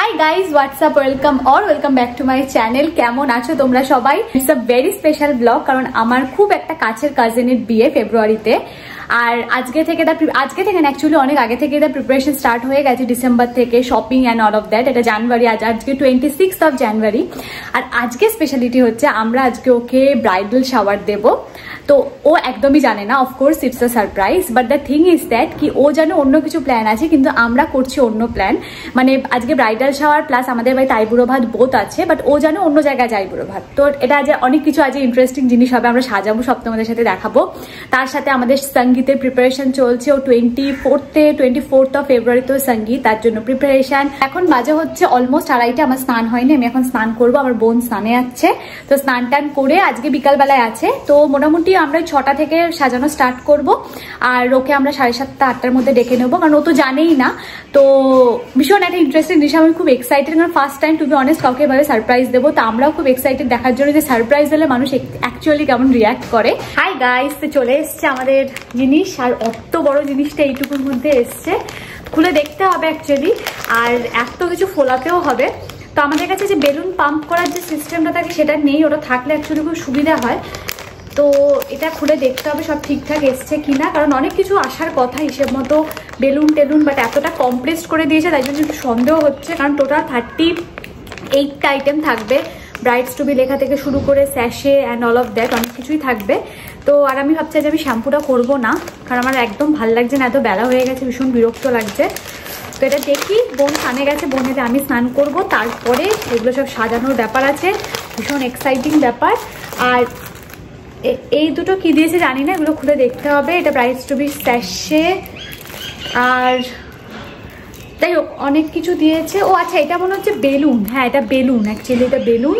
Hi guys, what's up? Welcome back to my channel. কেমন আছো তোমরা সবাই? It's a very special vlog কারণ আমার খুব একটা কাছের কাজিনের বিয়ে ফেব্রুয়ারিতে। আর আজকে থেকে না অ্যাকচুয়ালি অনেক আগে থেকে এটা প্রিপারেশন স্টার্ট হয়ে গেছে ডিসেম্বর থেকে, shopping and all of that. এটা জানুয়ারি, আজকে 26th of January। আর আজকে স্পেশালিটি হচ্ছে আমরা আজকে ওকে ব্রাইডাল শাওয়ার দেব। তো ও একদমই জানে না, of course it's a surprise, but the thing is that কি ও জানে অন্য কিছু প্ল্যান আছে, কিন্তু আমরা করছি অন্য প্ল্যান। মানে আজকে ব্রাইডাল শাওয়ার প্লাস আমাদের বাড়িতে আইবুড়ো ভাত বোথ আছে, বাট ও জানে অন্য জায়গায় যায় আইবুড়ো ভাত। তো এটা আজ অনেক কিছু আজ ইন্টারেস্টিং জিনিস হবে, আমরা সাজাবো সব তোমাদের সাথে দেখাবো। তার সাথে আমাদের সঙ্গীতের প্রিপারেশন চলছে, ও 24th of February তো সঙ্গীত, তার জন্য প্রিপারেশন। এখন বাজে হচ্ছে অলমোস্ট 2:30, আমার স্নান হয়নি, আমি এখন স্নান করবো, আমার বোন স্নানে যাচ্ছে। তো স্নান টান করে আজকে বিকালবেলায় আছে, তো মোটামুটি আমরা 6টা থেকে সাজানো স্টার্ট করব। আর ওকে আমরা 7:30 8টার মধ্যে ডেকে নেবো, কারণ ও তো জানেই না। তো ভীষণ একটা ইন্টারেস্টিং জিনিস, আমি খুব এক্সাইটেড, কারণ first time to be honest কাউকে এভাবে সারপ্রাইজ দেবো। তো আমরাও খুব এক্সাইটেড দেখার জন্য যে সারপ্রাইজ দিলে মানুষ অ্যাকচুয়ালি কেমন রিয়াক্ট করে। হাই গাইস, তো চলে এসছে আমাদের জিনিস, আর অত বড় জিনিসটা এইটুকুর মধ্যে এসছে, খুলে দেখতে হবে অ্যাকচুয়ালি, আর এত কিছু ফোলাতেও হবে। তো আমাদের কাছে যে বেলুন পাম্প করার যে সিস্টেমটা থাকে সেটা নেই, ওটা থাকলে অ্যাকচুয়ালি খুব সুবিধা হয়। তো এটা খুলে দেখতে হবে সব ঠিকঠাক এসছে কিনা, কারণ অনেক কিছু আসার কথা হিসেব মতো বেলুন টেলুন, বাট এতটা কমপ্রেসড করে দিয়েছে তাই জন্য একটু সন্দেহ হচ্ছে, কারণ টোটাল 38টা আইটেম থাকবে, ব্রাইডস টু বি লেখা থেকে শুরু করে sachet and all of that, অনেক কিছুই থাকবে। তো আর আমি ভাবছি যে আমি শ্যাম্পুটা করবো না, কারণ আমার একদম ভালো লাগছে না, এত বেলা হয়ে গেছে, ভীষণ বিরক্ত লাগছে। তো এটা দেখি, বোন স্নানে গেছে, বোনেতে আমি স্নান করব, তারপরে এগুলো সব সাজানোর ব্যাপার আছে, ভীষণ এক্সাইটিং ব্যাপার। আর এই দুটো কি দিয়েছে জানি না, এগুলো খুলে দেখতে হবে। এটা ব্রাইডস টু বি স্যাশে, আর যাই হোক অনেক কিছু দিয়েছে। ও আচ্ছা, এটা মনে হচ্ছে বেলুন, হ্যাঁ এটা বেলুন, অ্যাকচুয়ালি এটা বেলুন।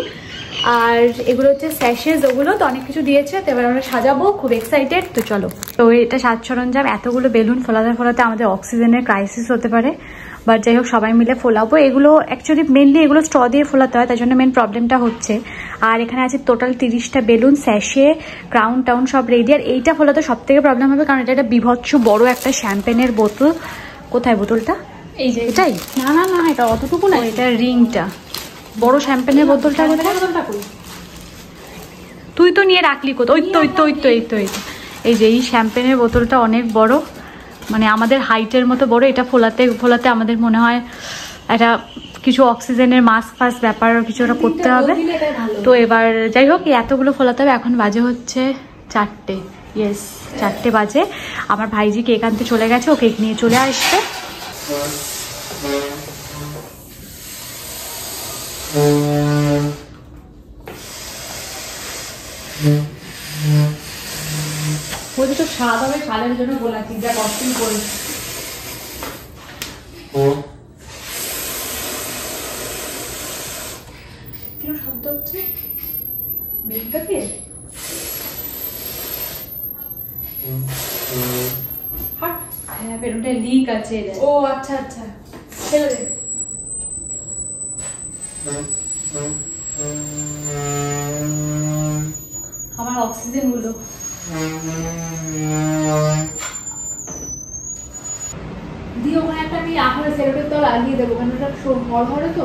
আর এগুলো হচ্ছে স্যাশেস, ওগুলো তো অনেক কিছু দিয়েছে। তো এবার আমরা সাজাবো, খুব এক্সাইটেড। তো চলো, তো এটা সাজ সরঞ্জাম, এতগুলো বেলুন ফোলাতে আমাদের অক্সিজেনের ক্রাইসিস হতে পারে, বাট যাই হোক সবাই মিলে ফোলাবো। এগুলো অ্যাকচুয়ালি মেনলি এগুলো স্ট্র দিয়ে ফোলাতে হয়, তাই জন্য মেন প্রবলেমটা হচ্ছে। আর এখানে আছে টোটাল 30টা বেলুন, স্যাশে, ক্রাউন টাউন সব রেডি। আর এইটা ফোলাতে সব থেকে প্রবলেম হবে, কারণ এটা একটা বিভৎস বড় একটা শ্যাম্পেনের বোতল। কোথায় বোতলটা? এই যে এটাই? না না না, এটা অতটুকু না, এটা রিংটা, বড় শ্যাম্পেনের বোতলটা কোথায়? তুই তো নিয়ে রাখলি কোথায়? ওই তো এই যে এই শ্যাম্পেনের বোতলটা অনেক বড়, মানে আমাদের হাইটের মতো বড়। এটা ফোলাতে আমাদের মনে হয় একটা কিছু অক্সিজেনের মাস্ক ফাস্ক ব্যাপার কিছু ওটা করতে হবে। তো এবার যাই হোক এতগুলো ফোলাতে হবে। এখন বাজে হচ্ছে 4টে, ইয়েস 4টে বাজে। আমার ভাইজি কেক আনতে চলে গেছে, ও কেক নিয়ে চলে আসবে। বলছি তো স্বাদ হবে, খালের জন্য বলাচ্ছি, যা কস্টিং করে কেন শব্দ হচ্ছে বেলটা দিয়ে? হ্যাঁ বেলুনটা লিক আছে। ও আচ্ছা আচ্ছা, ছেড়ে দে। আমার অক্সিজেন গুলো দিয়ে ওখানে একটা আমি আঁকড়ে সেরোটের তো লাগিয়ে দেবো, কারণ ওটা হড়হড়ে তো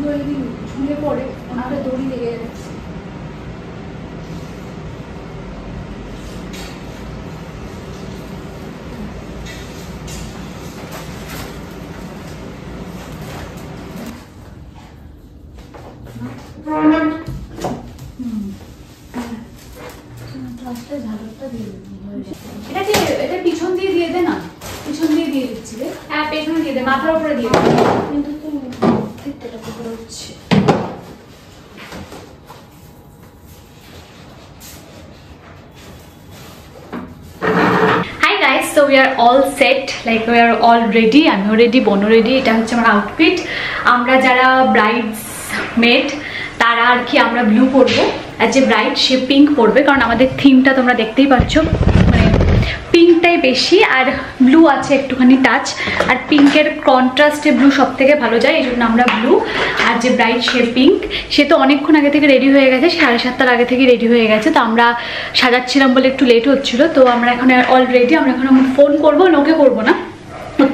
যদি ঝুলে পড়ে আমাদের দড়ি লেগে যাচ্ছে। এটা পিছন দিয়ে দিয়ে দে না, পিছন দিয়ে দিয়ে দিচ্ছি রে। হ্যাঁ পেছনে দিয়ে দে, মাথার উপরে দিয়ে দে, কিন্তু হচ্ছে। Hi guys, so we are all set, like we are all ready, আমিও রেডি, বোনও রেডি। এটা হচ্ছে আমার আউটফিট। আমরা যারা ব্রাইডস মেড তারা আর কি আমরা ব্লু পরবো, আর যে ব্রাইড সে পিঙ্ক পরবে, কারণ আমাদের থিমটা তোমরা দেখতেই পাচ্ছ, মানে পিঙ্কটাই বেশি, আর ব্লু আছে একটুখানি টাচ, আর পিঙ্কের কন্ট্রাস্টে ব্লু সব থেকে ভালো যায়, এই জন্য আমরা ব্লু। আর যে ব্রাইড সে পিঙ্ক, সে তো অনেকক্ষণ আগে থেকে রেডি হয়ে গেছে, 7:30টার আগে থেকে রেডি হয়ে গেছে। তো আমরা সাজাচ্ছিলাম বলে একটু লেট হচ্ছিলো, তো আমরা এখন অলরেডি আমরা এখন ফোন করবো, ওকে করবো না,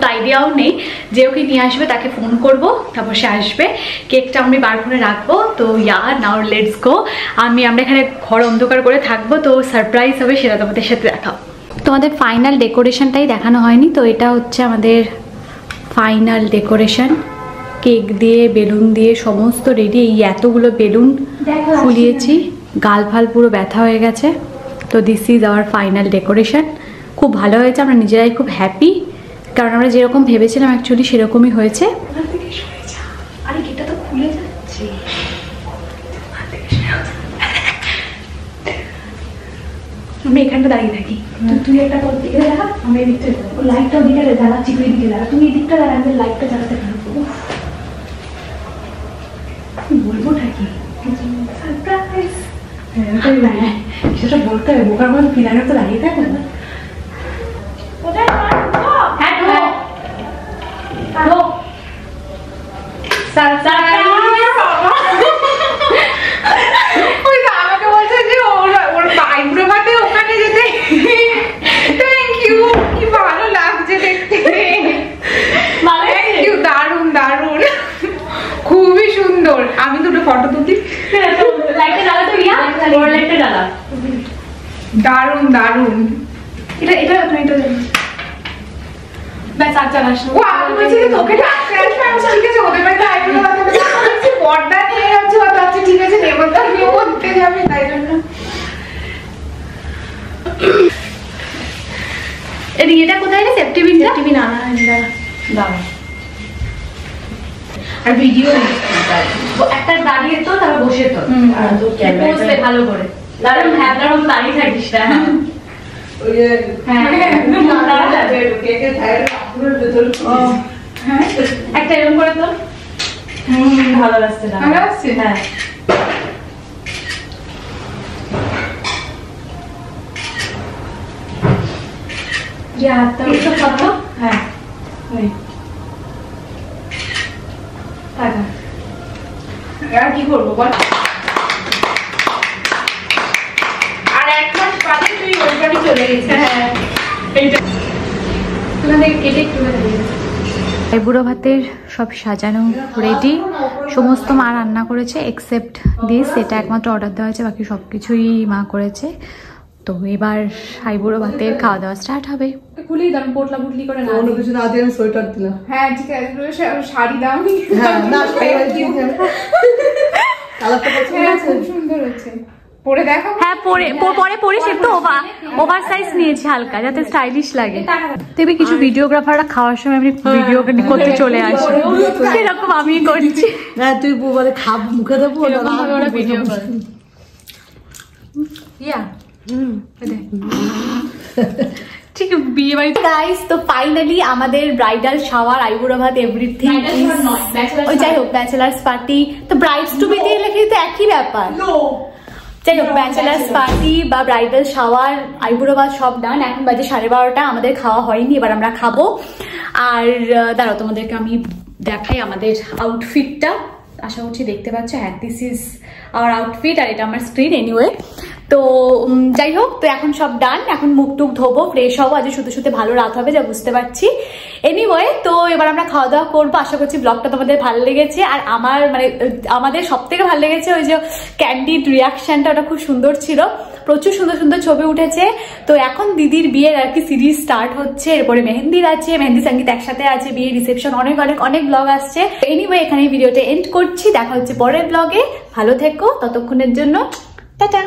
তো আইডিয়াও নেই যে ওকে নিয়ে আসবে, তাকে ফোন করব, তারপর সে আসবে, কেকটা আমি বার করে রাখবো। তো নাও লেটস গো। আমরা এখানে ঘর অন্ধকার করে থাকবো, তো সারপ্রাইজ হবে, সেটা তোমাদের সাথে দেখাবো। তোমাদের ফাইনাল ডেকোরেশনটাই দেখানো হয়নি, তো এটা হচ্ছে আমাদের ফাইনাল ডেকোরেশন। কেক দিয়ে, বেলুন দিয়ে সমস্ত রেডি। এই এতগুলো বেলুন ফুলিয়েছি, গাল ফাল পুরো ব্যথা হয়ে গেছে। তো this is our final decoration. খুব ভালো হয়েছে, আমরা নিজেরাই খুব হ্যাপি, কারণ আমরা যেরকম ভেবেছিলাম অ্যাকচুয়ালি সেরকমই হয়েছে। আরে গেটটা তো খুলে যাচ্ছে। আমরা এখানটা দাঁড়িয়ে থাকি, তুই একটা দিকে দেখা, আমি এদিকটা লাইটটা ওদিকে জ্বালাচ্ছি, তুই এদিকে দাঁড়া, তুমি এদিকটা দাঁড়া, আমি লাইটটা জ্বালাতে পারবো। বলবো নাকি সারপ্রাইজ? হ্যাঁ সেটা বলতে হবে, বোকার মতো ফিলানোর তো দাঁড়িয়ে থাকবে না। আমাকে বলছে যে ওর আইব্রো ভাতে ওখানে যেতে। থ্যাংক ইউ, কি ভালো লাগছে দেখতে। থ্যাংক ইউ, দারুণ দারুণ, খুবই সুন্দর। আমি দুটো ফটো তুলি। দারুণ দারুণ। এটা এটা এটা ব্যাস আর চালাস না। ও আমি বলছি তোকে ডাকতে আসবে, আমি ঠিক আছে ওদের বাড়িতে আইব্রো ভাতে পর্দা নিয়ে যাচ্ছে, বাচ্চা ঠিক আছে নেবতা নিয়ে করতে যাবে, তাই জন্য। এটা কোথায় রে? সেফটি পিন, সেফটি পিন আনা দাঁড়া। আর ভিডিও একটা দাঁড়িয়ে তো, তারপর বসে তো বসবে ভালো করে। দাঁড়ান, হ্যাঁ দাঁড়ান, দাঁড়িয়ে থাকিস না। একটা এরকম করে তো ভালো লাগছে। ভালো লাগছে? হ্যাঁ। হ্যাঁ আর কি করবো বল? আর এক মাস বাদে তুই ওই বাড়ি চলে গেছিস। হ্যাঁ তোমাদের কেটে একটু বুড়ো ভাতের সব সাজানো রেডি, সমস্ত মা রান্না করেছে এক্সেপ্ট দিস, এটা একমাত্র অর্ডার দেওয়া হয়েছে, বাকি সব কিছুই মা করেছে। তো এবার বুড়ো ভাতের খাওয়া দাওয়া স্টার্ট হবে। খুলেই দাম, পোটলা পুটলি করে না, অন্য কিছু না দিয়ে আমি সোয়েটার দিলাম। হ্যাঁ ঠিক আছে, শাড়ি দাম। হ্যাঁ না শাড়ি দিয়ে কালারটা পছন্দ আছে, খুব সুন্দর হচ্ছে, পরে দেখো। হ্যাঁ পরে পরিস, একটু ওভার সাইজ নিয়েছি হালকা, যাতে স্টাইলিশ লাগে। তবে কিছু ভিডিওগ্রাফাররা খাওয়ার সময় আমি ভিডিও করতে চলে আসে, সেরকম আমি করছি। না তুই বলে খাব মুখে দেবো না ভিডিও করে। ঠিক বিয়ে বাড়িতে গাইস। তো ফাইনালি আমাদের ব্রাইডাল শাওয়ার, আইবুড়ো ভাত, এভরিথিং, ওই যাই হোক ব্যাচেলার্স পার্টি, তো ব্রাইডস টু বি দিয়ে লেখে তো একই ব্যাপার। যাই হোক ব্যাচেলার্স পার্টি বা ব্রাইডাল শাওয়ার, আইবুড়ো ভাত সব ডান। এখন বাজে 12:30, আমাদের খাওয়া হয়নি, এবার আমরা খাবো। আর দাঁড়াও তোমাদেরকে আমি দেখাই আমাদের আউটফিটটা, আশা করছি দেখতে পাচ্ছ। হ্যাঁ দিস ইজ আওয়ার আউটফিট, আর এটা আমার স্ক্রিন। এনিওয়ে তো যাই হোক, তো এখন সব ডান, এখন মুখ টুক ধোবো, ফ্রেশ হবো। আজ শুতে শুতে ভালো রাত হবে যা বুঝতে পারছি। এনিওয়ে তো এবার আমরা খাওয়া দাওয়া করবো। আশা করছি ব্লগটা তোমাদের ভালো লেগেছে। আর আমার আমাদের সব থেকে ভালো লেগেছে ওই যে ক্যান্ডিড রিয়াকশনটা, ওটা খুব সুন্দর ছিল, প্রচুর সুন্দর সুন্দর ছবি উঠেছে। তো এখন দিদির বিয়ের আর কি সিরিজ স্টার্ট হচ্ছে, এরপরে মেহেন্দির আছে, মেহেন্দি সঙ্গীত একসাথে আছে, বিয়ের রিসেপশন, অনেক অনেক অনেক ব্লগ আসছে। এনিওয়ে এখানে ভিডিওটা এন্ড করছি, দেখা হচ্ছে পরের ব্লগে। ভালো থেকো ততক্ষণের জন্য, টাটা।